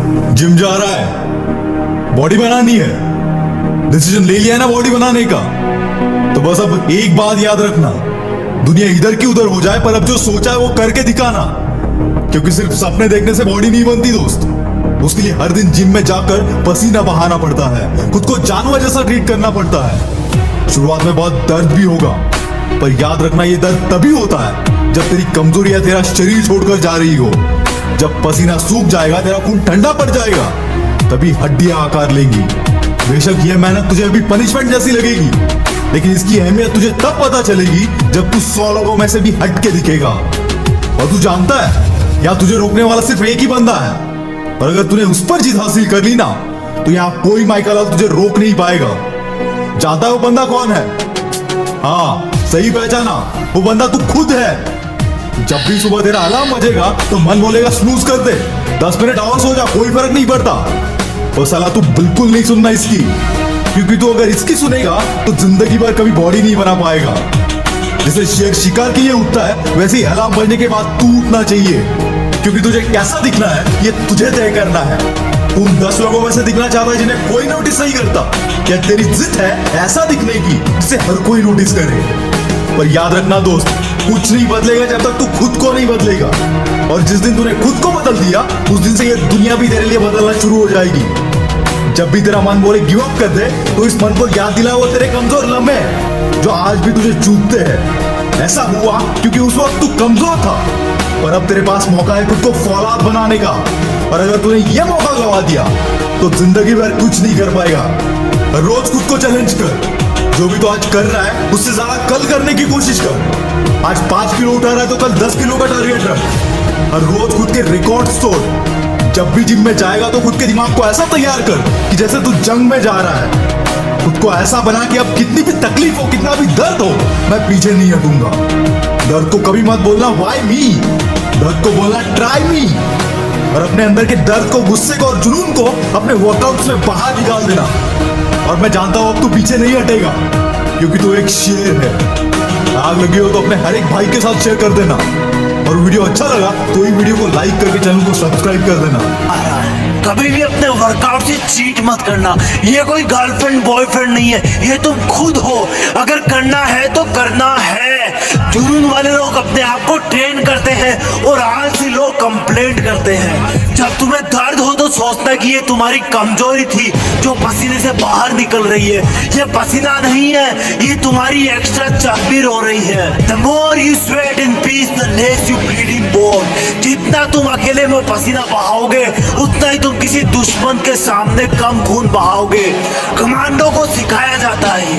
Gym जा रहा है, बॉडी बनानी है, डिसीजन ले लिया है ना बॉडी बनाने का, तो बस अब एक बात याद रखना, दुनिया इधर की उधर हो जाए पर अब जो सोचा है वो करके दिखाना। क्योंकि सिर्फ सपने देखने से बॉडी नहीं बनती दोस्त, उसके लिए हर दिन जिम में जाकर पसीना बहाना पड़ता है, खुद को जानवर जैसा ट्रीट करना पड़ता है। शुरुआत में बहुत दर्द भी होगा, पर याद रखना ये दर्द तभी होता है जब तेरी कमजोरियां तेरा शरीर छोड़कर जा रही हो। जब पसीना सूख जाएगा, तेरा खून ठंडा पड़ जाएगा, तभी हड्डियां आकार लेंगी। बेशक ये मेहनत तुझे अभी पनिशमेंट जैसी लगेगी, लेकिन इसकी अहमियत तुझे तब पता चलेगी जब तू 100 लोगों में से भी हट के दिखेगा। और तू जानता है, या तुझे रोकने वाला सिर्फ एक ही बंदा है, और अगर तूने उस पर जीत हासिल कर ली ना, तो यहाँ कोई माइकल तुझे रोक नहीं पाएगा। जानता है वो बंदा कौन है? हाँ, सही पहचाना, वो बंदा तू खुद है। जब भी सुबह तेरा अलार्म बजेगा तो मन बोलेगा स्नूज कर दे, 10 मिनट और सो जा, कोई फर्क नहीं पड़ता। और साला तू बिल्कुल नहीं सुनना इसकी, क्योंकि तू अगर इसकी सुनेगा तो जिंदगी भर कभी बॉडी नहीं बना पाएगा। जैसे शेर शिकार के लिए उठता है, वैसे ही अलार्म बजने के बाद तू उठना चाहिए, क्योंकि तुझे कैसा दिखना है ये तुझे तय करना है। तुम 10 लोगों में से दिखना चाहता है जिन्हें कोई नोटिस नहीं करता, क्या तेरी जिद है ऐसा दिखने की जिसे हर कोई नोटिस करे? पर याद रखना दोस्त, कुछ नहीं बदलेगा जब तक तू खुद को नहीं बदलेगा। और जिस दिन तूने खुद को बदल दिया, उस दिन से ये दुनिया भी तेरे लिए बदलना शुरू हो जाएगी। जब भी तेरा मन बोले गिव अप कर दे, तो इस मन को याद दिला वो तेरे कमजोर लम्हे जो आज भी तुझे चूकते हैं। ऐसा हुआ क्योंकि उस वक्त तू कमजोर था, और अब तेरे पास मौका है खुद को फौलाद बनाने का। और अगर तूने ये मौका गवा दिया तो जिंदगी भर कुछ नहीं कर पाएगा। रोज खुद को चैलेंज कर, जो भी तो आज कर रहा है उससे ज्यादा कल करने की कोशिश कर। आज 5 किलो उठा रहा है तो कल 10 किलो का टारगेट रख। और रोज खुद के रिकॉर्ड्स तोड़। जब भी जिम में जाएगा तो खुद के दिमाग को ऐसा तैयार कर कि जैसे तू जंग में जा रहा है। खुद को ऐसा बना कि अब कितनी भी तकलीफ हो, कितना भी दर्द हो, मैं पीछे नहीं हटूंगा। दर्द को कभी मत बोलना व्हाई मी, दर्द को बोलना ट्राई मी। और अपने अंदर के दर्द को, गुस्से को और जुनून को अपने वर्कआउट्स में बाहर निकाल देना। और मैं जानता हूं अब तू पीछे नहीं हटेगा, क्योंकि तू एक शेर है। आग लगी हो तो अपने हर एक भाई के साथ शेयर कर देना, और वीडियो अच्छा लगा तो ये वीडियो को लाइक करके चैनल को सब्सक्राइब कर देना। कभी भी अपने वर्कआउट से चीट मत करना। ये कोई गर्लफ्रेंड बॉयफ्रेंड नहीं है, ये तुम खुद हो। अगर करना है तो करना है। जुनून वाले लोग अपने आप को ट्रेन करते हैं और आलसी लोग कंप्लेंट करते हैं। जब तुम्हें दर्द हो तो सोचना कि ये तुम्हारी कमजोरी थी जो पसीने से बाहर निकल रही है। ये पसीना नहीं है, ये तुम्हारी एक्स्ट्रा चर्बी हो रही है। The more you sweat in peace, the less you bleed in war। जितना तुम अकेले में पसीना बहाओगे, उतना ही तुम किसी दुश्मन के सामने कम खून बहाओगे। कमांडो को सिखाया जाता है,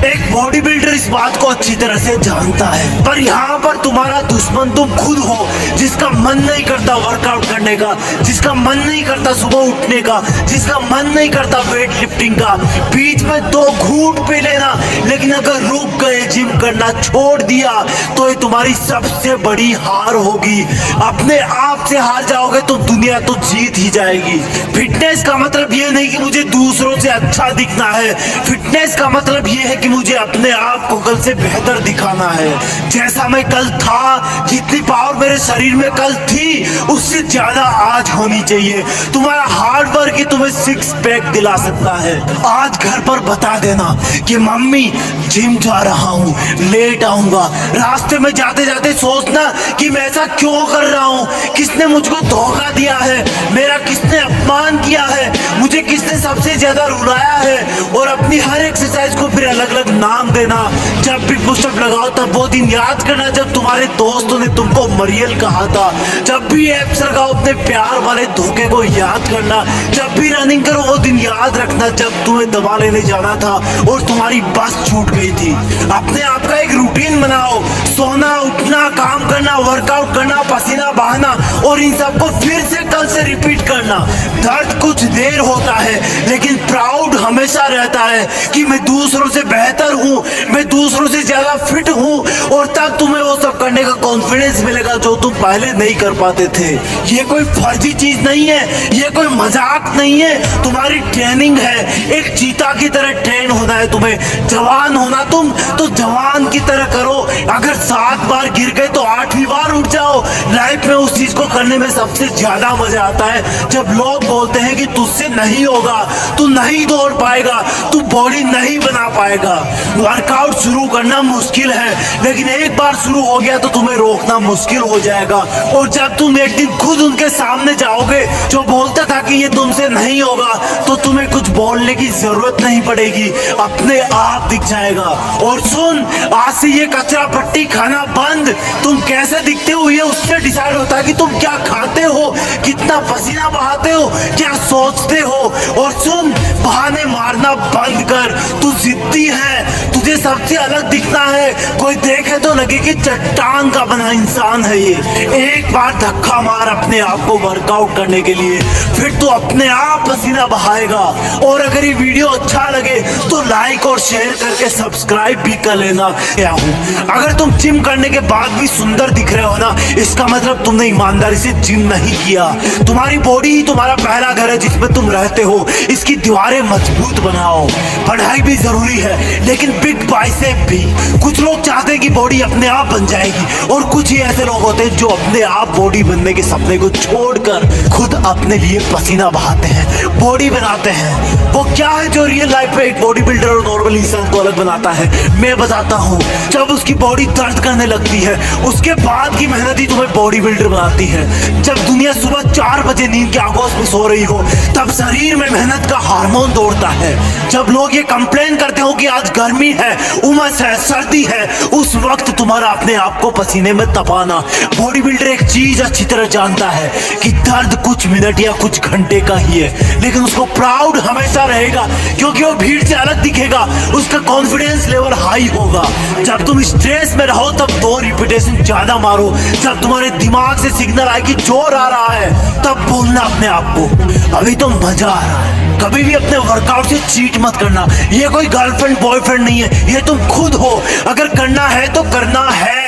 एक बॉडी बिल्डर इस बात को अच्छी तरह से जानता है। पर यहाँ पर तुम्हारा दुश्मन तुम खुद हो, जिसका मन नहीं करता वर्कआउट करने का, जिसका मन नहीं करता सुबह उठने का, जिसका मन नहीं करता वेट लिफ्टिंग का। बीच में 2 घूंट पी लेना, लेकिन अगर रुक गए, जिम करना छोड़ दिया, तो ये तुम्हारी सबसे बड़ी हार होगी। अपने आप से हार जाओगे तो दुनिया तो जीत ही जाएगी। फिटनेस का मतलब ये नहीं कि मुझे दूसरों से अच्छा दिखना है। फिटनेस का मतलब ये है कि मुझे अपने आप को कल से बेहतर दिखाना है। जैसा मैं कल था, जितनी पावर मेरे शरीर में कल थी, उससे ज्यादा आज होनी चाहिए। तुम्हारा हार्ड वर्क ही तुम्हें 6 पैक दिला सकता है। आज घर पर बता देना कि मम्मी जिम जा रहा हूँ, लेट आऊंगा। रास्ते में जाते जाते सोचना कि मैं ऐसा क्यों कर रहा हूँ, किसने मुझको धोखा दिया है, मेरा किसने अपमान किया है, मुझे किसने सबसे ज्यादा रुलाया है। और अपनी हर एक्सरसाइज को फिर अलग अलग नाम देना। जब भी पुशअप लगाओ तब वो दिन याद करना जब तुम्हारे दोस्तों ने तुमको मरियल कहा था। जब भी एप्स लगाओ अपने प्यार वाले धोखे को याद करना। जब भी रनिंग करो वो दिन याद रखना जब तुम्हें दवा लेने जाना था और तुम्हारी बस छूट गई थी। अपने आप का एक रूटीन बनाओ, सोना, उठना, काम करना, वर्कआउट करना, पसीना बहाना, और इन सबको फिर से कल से रिपीट करना। दर्द कुछ देर होता है, लेकिन प्राउड हमेशा रहता है कि मैं दूसरों से बेहतर हूँ, मैं दूसरों से ज्यादा फिट हूँ। और तब तुम्हें वो सब करने का कॉन्फिडेंस मिलेगा जो तुम पहले नहीं कर पाते थे। ये कोई फर्जी चीज नहीं है, ये कोई मजाक नहीं है, तुम्हारी ट्रेनिंग है। एक चीता की तरह ट्रेन होना है तुम्हें। जवान होना तुम तो जवान की तरह करो। अगर 7 बार गिर गए तो 8वीं बार उठ जाओ। लाइफ में उस चीज को करने में सबसे ज्यादा मजा आता है जब जब लोग बोलते हैं कि तुझसे नहीं होगा, तू नहीं दौड़ पाएगा, तू बॉडी नहीं बना पाएगा। वर्कआउट शुरू करना मुश्किल है, लेकिन एक बार शुरू हो गया तो तुम्हें रोकना मुश्किल हो जाएगा। और जब तुम एक दिन खुद उनके सामने जाओगे जो बोलता था कि ये तुमसे नहीं होगा, तो तुम्हें कुछ बोलने की जरूरत नहीं पड़ेगी, अपने आप दिख जाएगा। और सुन, आज से ये कचरा पट्टी खाना बंद। तुम कैसे दिखते हो ये उससे डिसाइड होता है कि तुम क्या खाते हो, कितना पसीना बहाते हो, क्या सोचते हो। और सुन, बहाने मारना बंद कर। तू जिद्दी है, तुझे सबसे अलग दिखना है। कोई देखे तो लगे कि चट्टान का बना इंसान है ये। एक बार धक्का मार अपने आप को वर्कआउट करने के लिए, फिर तू अपने आप पसीना बहाएगा। और अगर ये वीडियो अच्छा लगे तो लाइक और शेयर करके सब्सक्राइब भी कर लेना। क्या हूँ, अगर तुम जिम करने के बाद भी सुंदर दिख रहे हो ना, इसका मतलब तुमने ईमानदारी से जिम नहीं किया। तुम्हारी बॉडी ही तुम्हारा पहला घर है जिसमें तुम रहते हो। इसकी दीवारें मजबूत बनाओ। पढ़ाई भी जरूरी है, लेकिन बिग बाइसेप भी। कुछ लोग चाहते हैं कि बॉडी अपने आप बन जाएगी, और कुछ ही ऐसे लोग होते हैं जो अपने आप बॉडी बनने के सपने को छोड़कर खुद अपने लिए पसीना बहाते हैं, बॉडी बनाते हैं। वो क्या है जो रियल लाइफ में एक बॉडी बिल्डर और नॉर्मल इंसान को अलग बनाता है, मैं बताता हूँ। जब उसकी बॉडी दर्द करने लगती है, उसके बाद की मेहनत ही तुम्हें बॉडी बिल्डर बनाती है। जब दुनिया सुबह 4 बजे नींद के आगोश में सो रही हो, तब शरीर में मेहनत का हार्मोन दौड़ता है। जब लोग ये कंप्लेन करते हो कि आज गर्मी है, उमस है, सर्दी है, उस वक्त तुम्हारा अपने आप को पसीने में तपाना। बॉडी बिल्डर एक चीज अच्छी तरह जानता है कि दर्द कुछ मिनट या कुछ घंटे का ही है, लेकिन उसको प्राउड हमेशा रहेगा, क्योंकि वो भीड़ से अलग दिखेगा। उसका कॉन्फिडेंस लेवल हाई होगा। जब तुम स्ट्रेस में रहो तब 2 रिपीटेशन ज्यादा मारो। जब तुम्हारे दिमाग से सिग्नल आए कि जोर आ रहा है, तब बोलना अपने आप को अभी तो मजा आ रहा है। कभी भी अपने वर्कआउट से चीट मत करना। ये कोई गर्लफ्रेंड बॉयफ्रेंड नहीं है, ये तुम खुद हो। अगर करना है तो करना है।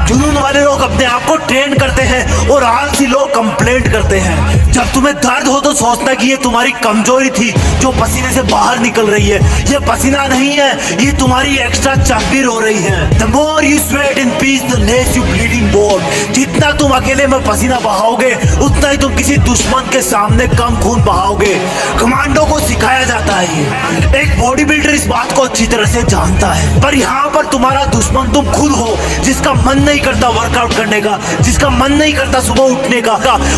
जुनून वाले लोग अपने आप को ट्रेन करते हैं और आलसी लोग कंप्लेंट करते हैं। जब तुम्हें दर्द हो तो सोचना कि ये तुम्हारी कमजोरी थी जो पसीने से बाहर निकल रही है। ये पसीना नहीं है, ये तुम्हारी एक्स्ट्रा चर्बी हो रही है। The more you sweat in peace, the less you bleed in war। जितना तुम अकेले में पसीना बहाओगे, उतना ही तुम किसी दुश्मन के सामने कम खून बहाओगे। कमांडो को सिखाया जाता है ये। एक बॉडी बिल्डर इस बात को अच्छी तरह से जानता है, पर यहाँ पर तुम्हारा दुश्मन तुम खुद हो, जिसका मन नहीं करता वर्कआउट करने का, जिसका मन नहीं करता सुबह उठने का।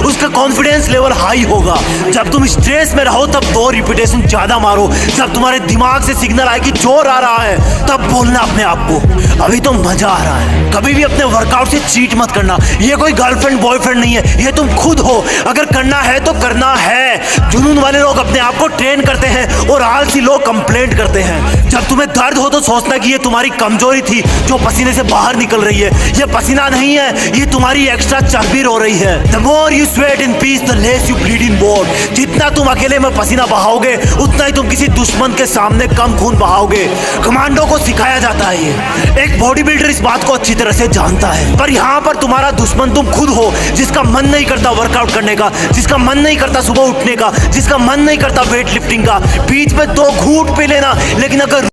उसका कॉन्फिडेंस लेवल हाई होगा। जब तुम स्ट्रेस में रहो तब 2 रिपीटेशन ज्यादा मारो। जब तुम्हारे दिमाग से सिग्नल आए कि जोर आ रहा है, तब बोलना अपने आप को अभी तो मजा आ रहा है। कभी भी अपने वर्कआउट से चीट मत करना। ये कोई गर्लफ्रेंड बॉयफ्रेंड नहीं है, ये तुम खुद हो। अगर करना है तो करना है। जुनून वाले लोग अपने आप को ट्रेन करते हैं और आलसी लोग कंप्लेंट करते हैं। जब तुम्हें दर्द हो तो सोचना कि ये तुम्हारी कमजोरी थी जो पसीने से बाहर निकल रही है। ये पसीना नहीं है, ये तुम्हारी एक्स्ट्रा चर्बी हो रही है। The more you sweat in peace, the less you bleed in war। जितना तुम अकेले में पसीना बहाओगे, उतना ही तुम किसी दुश्मन के सामने कम खून बहाओगे। कमांडो को सिखाया जाता है ये। एक बॉडी बिल्डर इस बात को अच्छी तरह से जानता है, पर यहाँ पर तुम्हारा दुश्मन तुम खुद हो, जिसका मन नहीं करता वर्कआउट करने का, जिसका मन नहीं करता सुबह उठने का, जिसका मन नहीं करता वेट लिफ्टिंग का। बीच में 2 घूंट पी लेना, लेकिन अगर